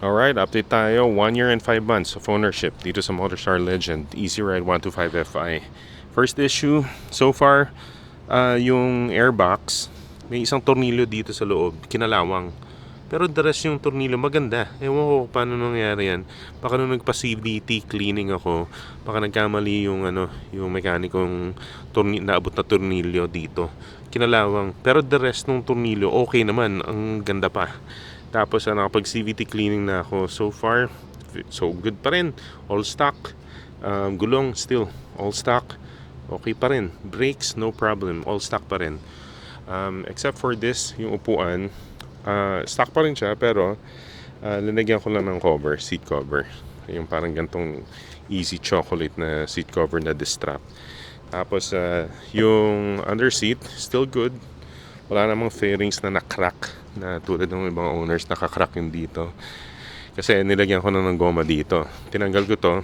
Alright, update tayo. 1 year and 5 months of ownership dito sa Motorstar Legend Easy Ride 125 Fi. First issue, so far, yung airbox, may isang tornilyo dito sa loob, kinalawang. Pero the rest yung tornilyo maganda. Ewan ko paano nangyari yan. Baka nung nagpa-CVT cleaning ako, baka nagkamali yung yung mekanikong naabot na tornilyo dito. Kinalawang. Pero the rest ng tornilyo okay naman, ang ganda pa. Tapos nakapag CVT cleaning na ako. So far, so good pa rin. All stock. Gulong still all stock. Okay pa rin. Brakes no problem. All stock pa rin. Except for this, yung upuan, stock pa rin siya pero linagyan ko lang ng cover, seat cover. Yung parang gantong easy chocolate na seat cover na distrap. Tapos yung under seat still good. Wala namang fairings na na-crack na tulad ng ibang owners naka-crack yung dito. Kasi nilagyan ko na ng goma dito. Tinanggal ko to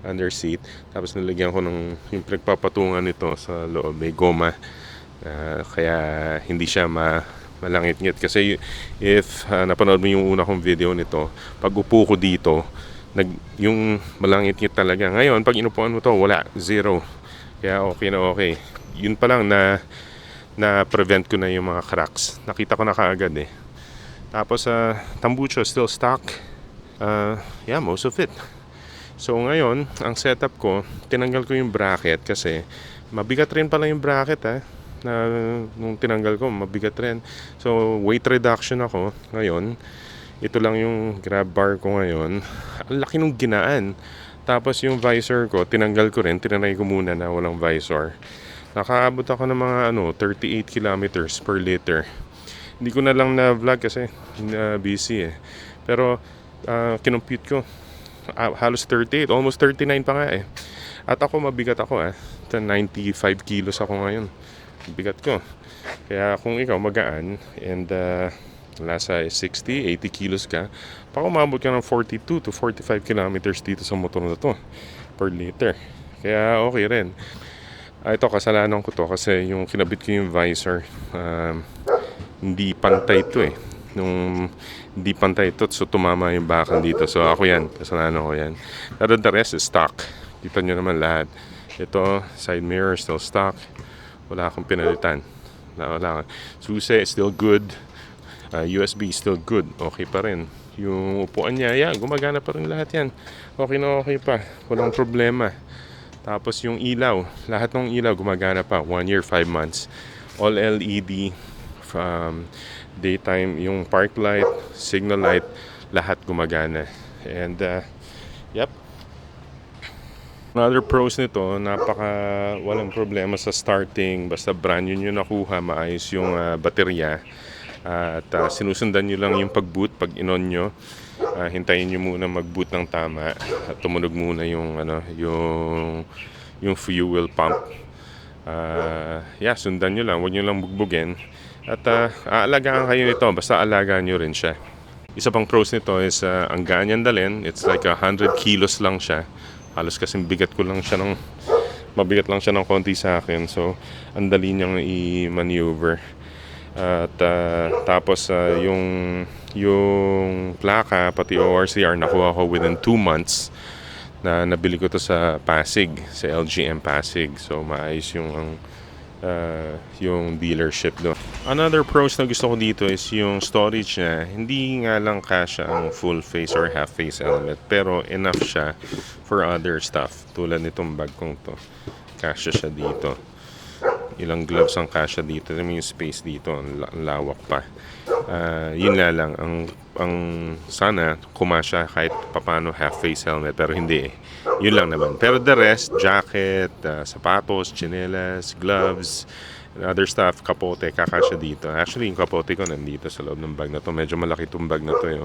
under seat. Tapos nilagyan ko ng yung pinagpapatungan nito sa loob. May goma. Kaya hindi siya malangit-ngit. Kasi if napanood mo yung una kong video nito, pag upo ko dito, yung malangit-ngit talaga. Ngayon, pag inupuan mo to, wala. Zero. Kaya okay na okay. Yun pa lang na prevent ko na yung mga cracks. Nakita ko na kaagad eh. Tapos tambucho still stock. Yeah, most of it. So ngayon, ang setup ko, tinanggal ko yung bracket kasi mabigat rin pala yung bracket na nung tinanggal ko, mabigat rin. So weight reduction ako ngayon. Ito lang yung grab bar ko ngayon. Ang laki nung ginaan. Tapos yung visor ko, tinanggal ko rin. Tinanay ko muna na walang visor. Nakaabot ako ng mga 38 kilometers per liter. Hindi ko na lang na vlog kasi busy eh. Pero kinompute ko halos 38, almost 39 pa nga eh. At ako mabigat ako 95 kilos ako ngayon. Bigat ko. Kaya kung ikaw magaan and nasa 60, 80 kilos ka, baka umabot ka ng 42 to 45 kilometers dito sa motor na to per liter. Kaya okay rin. Ito kasalanan ko to kasi yung kinabit ko yung visor, hindi pantay to eh. Nung hindi pantay ito, so tumama yung bakal dito. So ako yan, kasalanan ko yan. Pero the rest is stock. Kita nyo naman lahat. Ito, side mirror still stock. Wala akong pinalitan. Wala. Susi still good. USB still good. Okay pa rin. Yung upuan niya, yeah, gumagana pa rin lahat yan. Okay na okay pa. Walang problema. Tapos yung ilaw, lahat ng ilaw gumagana pa. 1 year, 5 months. All LED, daytime, yung park light, signal light, lahat gumagana. And, yep. Another pros nito, walang problema sa starting. Basta brand new nyo nakuha, maayos yung baterya. At sinusundan nyo lang yung pag-boot, pag in-on nyo. Hintayin nyo muna mag-boot ng tama at tumunog muna yung fuel pump. Yeah, sundan nyo lang, huwag nyo lang bugbugin. At aalagaan kayo nito, basta alagaan nyo rin siya. Isa pang pros nito is ang gaan niyang dalhin. It's like 100 kilos lang siya. Halos kasing mabigat lang siya ng konti sa akin. So, ang dali niyang i-maneuver. At tapos yung plaka pati ORCR nakuha ko within 2 months na nabili ko to sa Pasig, sa LGM Pasig. So maayos yung dealership do. Another pros na gusto ko dito is yung storage niya. Hindi nga lang kasya ang full face or half face helmet, pero enough siya for other stuff. Tulad nitong bag kong to, kasya siya dito. Ilang gloves ang kasya dito. Yung space dito, ang lawak pa. Yun nga lang, ang sana kumasya kahit papano half face helmet, pero hindi eh. Yun lang naman. Pero the rest, jacket, sapatos, tsinelas, gloves, and other stuff, kapote, kakasya dito. Actually, yung kapote ko nandito sa loob ng bag na to. Medyo malaki itong bag na to eh.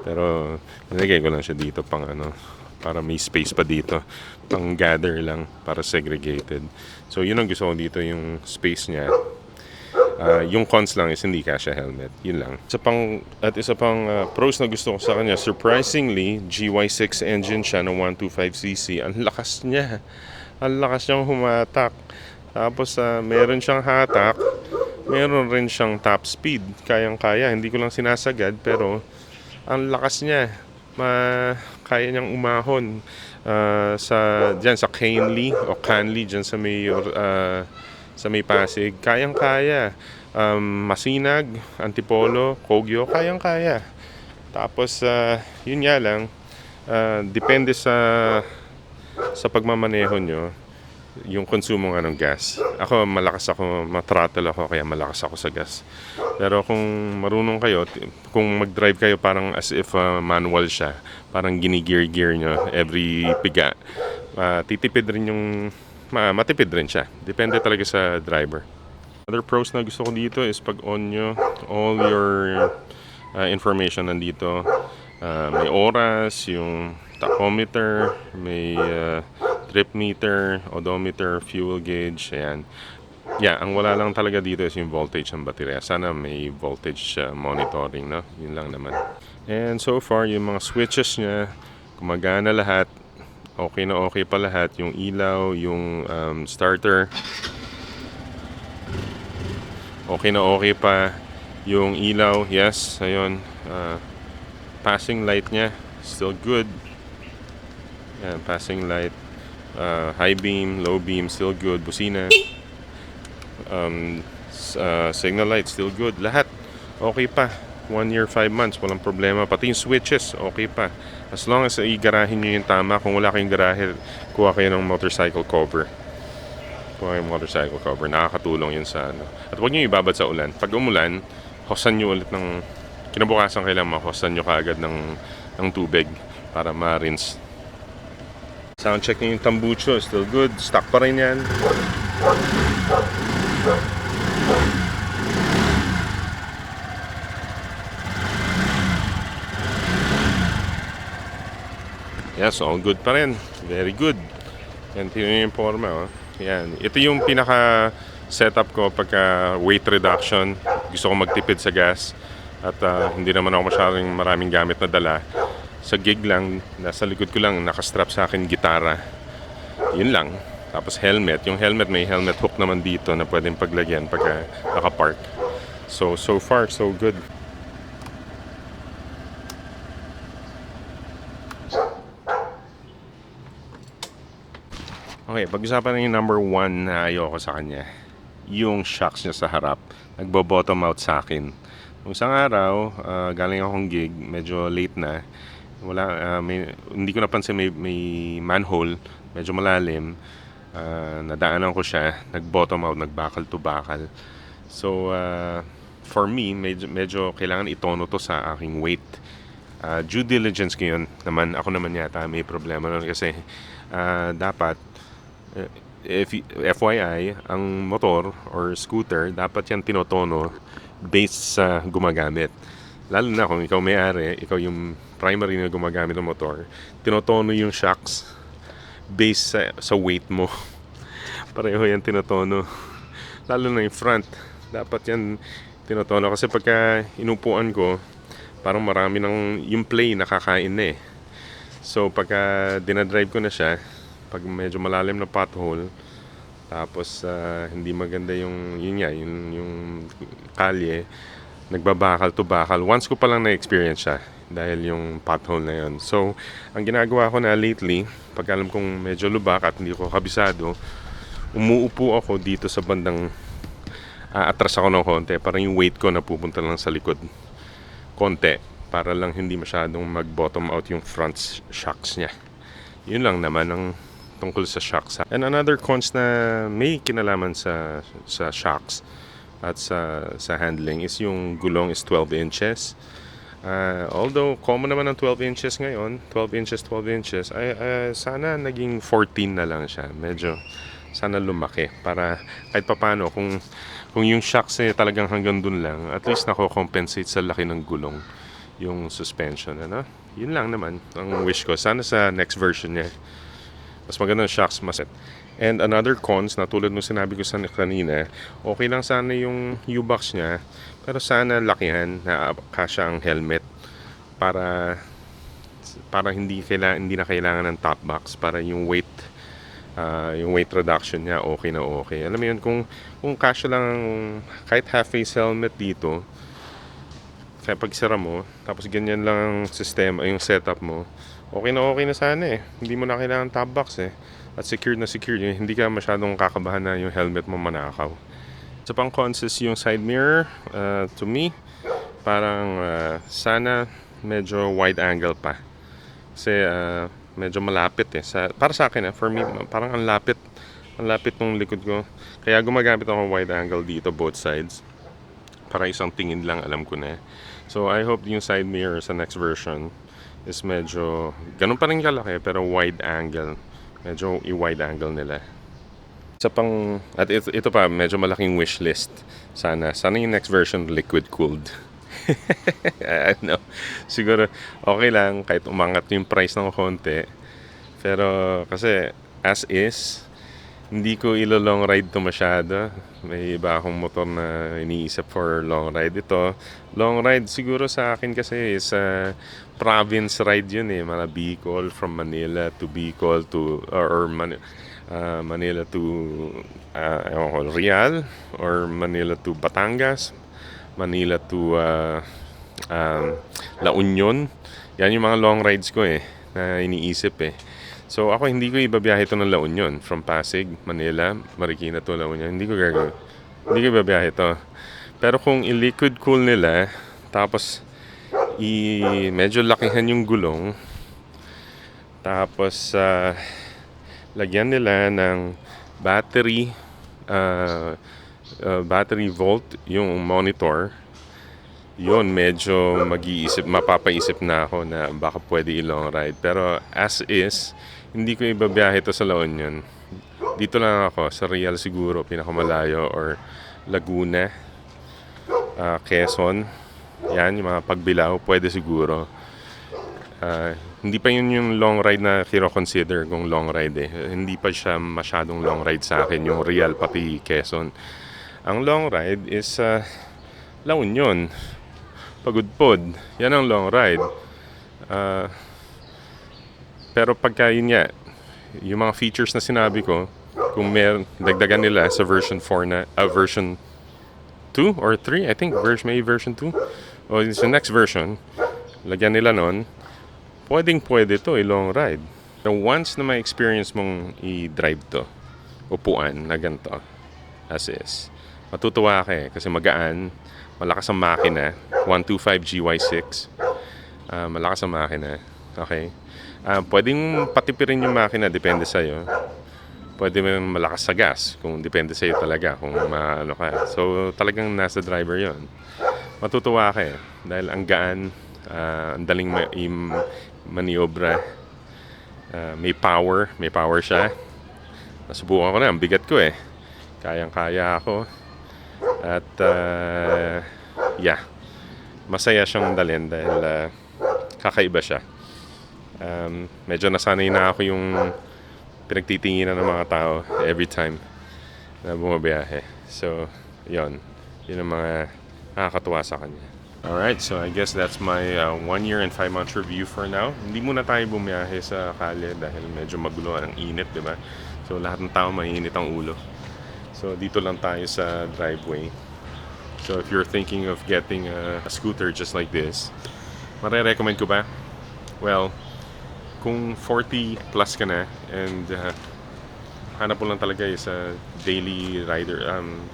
Pero nilagay ko lang siya dito para may space pa dito, pang gather lang, para segregated. So yun ang gusto ko dito, yung space niya. Yung cons lang is hindi kasya helmet, yun lang. Isa pang pros na gusto ko sa kanya, surprisingly GY6 engine siya ng 125cc. Ang lakas niyang humatak. Tapos meron siyang hatak, meron rin siyang top speed, kayang kaya. Hindi ko lang sinasagad pero ang lakas niya. Kaya niyang umahon diyan sa Canley o Canley diyan sa may Pasig. Kayang-kaya. Masinag, Antipolo, Kogyo, kayang-kaya. Tapos yun nga lang, depende sa pagmamaneho nyo yung konsumo nga ng gas. Ako, malakas ako, matrattle ako, kaya malakas ako sa gas. Pero kung marunong kayo, kung mag-drive kayo parang as if manual siya, parang gini-gear-gear nyo every piga, titipid rin matipid rin siya. Depende talaga sa driver. Other pros na gusto ko dito is pag on nyo, all your information nandito. May oras, yung tachometer, may trip meter, odometer, fuel gauge, ayan. Yeah, ang wala lang talaga dito is yung voltage ng baterya. Sana may voltage monitoring, no? Yun lang naman. And so far, yung mga switches niya, gumagana lahat. Okay na okay pa lahat. Yung ilaw, yung starter. Okay na okay pa. Yung ilaw, yes, ayun. Passing light niya, still good. Yan, passing light. High beam, low beam, still good. Busina, signal light, still good. Lahat okay pa. 1 year, 5 months, walang problema. Pati yung switches, okay pa. As long as igarahin nyo yung tama. Kung wala kayong garahe, kuha kayo ng motorcycle cover. Nakakatulong yun sa ano. At huwag nyo ibabad sa ulan. Pag umulan, hosan nyo ulit ng kinabukasan, kailangan mahosan nyo kaagad ng tubig para ma-rinse. Sound check niyo yung tambucho, still good. Stock pa rin yan. Yes, all good pa rin. Very good. Yan, tingnan yung forma. Oh. Yan. Ito yung pinaka setup ko pagka weight reduction. Gusto ko magtipid sa gas. At hindi naman ako maraming gamit na dala. Sa gig lang, nasa likod ko lang, nakastrap sa akin gitara. Yun lang. Tapos helmet. Yung helmet, may helmet hook naman dito na pwedeng paglagyan pagka nakapark. So far, so good. Okay, pag-usapan na yung number 1 na ayoko sa kanya. Yung shocks niya sa harap. Nagbo-bottom out sa akin. Nung isang araw, galing akong gig, medyo late na. Hindi ko napansin may manhole, medyo malalim. Nadaanan ko siya, nag-bottom out, nagbakal to bakal. So, for me, medyo kailangan itono to sa aking weight. Due diligence ngayon naman, ako naman yata may problema nun kasi dapat, FYI, ang motor or scooter, dapat yan tinotono based sa gumagamit. Lalo na kung ikaw may-ari, ikaw yung primary na gumagamit ng motor, tinotono yung shocks based sa weight mo. Pareho yan tinotono. Lalo na yung front, dapat yan tinotono. Kasi pagka inupuan ko, parang marami yung play nakakain na eh. So pagka dinadrive ko na siya, pag medyo malalim na pothole, tapos hindi maganda yung kalye, nagbabakal to bakal. Once ko pa lang na-experience siya dahil yung pothole na yun. So, ang ginagawa ko na lately, pag alam kong medyo lubak at hindi ko kabisado, umuupo ako dito sa bandang atras ako ng konti para yung weight ko napupunta lang sa likod konti para lang hindi masyadong mag-bottom out yung front shocks niya. Yun lang naman ang tungkol sa shocks. And another cons na may kinalaman sa shocks at sa handling is yung gulong is 12 inches. Although common naman ng 12 inches ngayon, 12 inches, sana naging 14 na lang siya. Medyo sana lumaki para kahit papano kung yung shocks talagang hanggang dun lang, at least nako-compensate sa laki ng gulong yung suspension, ano? Yun lang naman ang wish ko. Sana sa next version niya mas magandang shocks mas. And another cons na tulad ng sinabi ko sa kanina, okay lang sana yung U-box niya, pero sana lakihan na kasya ang helmet para hindi na kailangan ng top box para yung weight reduction niya okay na okay. Alam mo yun, kung kasya lang kahit half face helmet dito, Kaya pag sira mo, tapos ganyan lang ang sistema, yung setup mo, okay na sana eh. Hindi mo na kailangan top box eh. At secured na secured. Hindi ka masyadong kakabahan na yung helmet mo manakaw. Sa pang cons is yung side mirror, to me, parang sana medyo wide angle pa. Kasi medyo malapit eh. Para sa akin for me, parang ang lapit ng likod ko. Kaya gumagamit ako wide angle dito, both sides. Para isang tingin lang, alam ko na. So I hope yung side mirror sa next version is medyo ganun pa rin kalaki pero wide angle. Medyo i-wide angle nila. At ito pa, medyo malaking wish list. Sana yung next version liquid cooled. No, siguro okay lang kahit umangat yung price ng konti. Pero kasi as is, hindi ko ilo-long ride to masyado. May iba akong motor na iniisip for long ride. Ito, long ride siguro sa akin kasi is province ride yun eh. Mga Bicol, from Manila to Bicol to, Manila to Real, or Manila to Batangas, Manila to La Union. Yan yung mga long rides ko eh, na iniisip eh. So ako hindi ko ibabiyahe ito ng La Union. From Pasig, Manila, Marikina to La Union. Hindi ko gagawin. Hindi ko ibabiyahe ito. Pero kung i-liquid cool nila, tapos medyo lakihan yung gulong, tapos lagyan nila ng battery, battery volt yung monitor, yun medyo mapapaisip na ako na baka pwede i-long ride. Pero as is, hindi ko ibabiyahe ito sa La Union. Dito lang ako, sa Real siguro, pinakamalayo, or Laguna, Quezon. Yan, yung mga Pagbilao, pwede siguro. Hindi pa yun yung long ride na kino-consider kung long ride eh. Hindi pa siya masyadong long ride sa akin, yung Real pati Quezon. Ang long ride is La Union, Pagudpod. Yan ang long ride. Pero pagka yun nga, yung mga features na sinabi ko, kung dagdagan nila sa version 4 na, version 2 or 3, I think may version 2 o sa next version, lagyan nila nun, pwede to long ride. So once na may experience mong i-drive to, upuan na ganito, as is, matutuwa ka eh, kasi magaan, malakas ang makina, 125 GY6, malakas ang makina, okay? Pwedeng patipirin yung makina, depende sa'yo. Pwede mo malakas sa gas, kung depende sa'yo talaga, kung maano ka. So talagang nasa driver yon. Matutuwa ka eh, dahil ang gaan, ang daling maniobra, may power siya. Nasubukan ko na, ang bigat ko eh. Kayang-kaya ako. At yeah, masaya siyang dalhin dahil kakaiba siya. Medyo nasanay na ako yung pinagtitinginan ng mga tao every time na bumabiyahe. So, yun ang mga nakakatuwa sa kanya. Alright, so I guess that's my 1 year and 5 months review for now. Hindi muna tayo bumiyahe sa kalye dahil medyo magulo ang init, di ba? So, lahat ng tao mainit ang ulo. So, dito lang tayo sa driveway. So, if you're thinking of getting a scooter just like this, marirecommend ko ba? Well, kung 40 plus ka na and hanap mo lang talaga sa daily rider,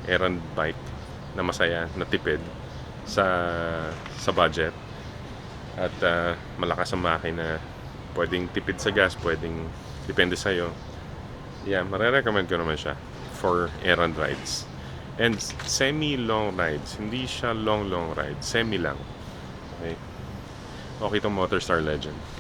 errand bike na masaya, na tipid sa budget at malakas ang makina, pwedeng tipid sa gas, pwedeng depende sa'yo. Yeah, marirecommend ko naman siya for errand rides and semi-long rides. Hindi siya long ride, semi lang. Okay, itong Motorstar Legend.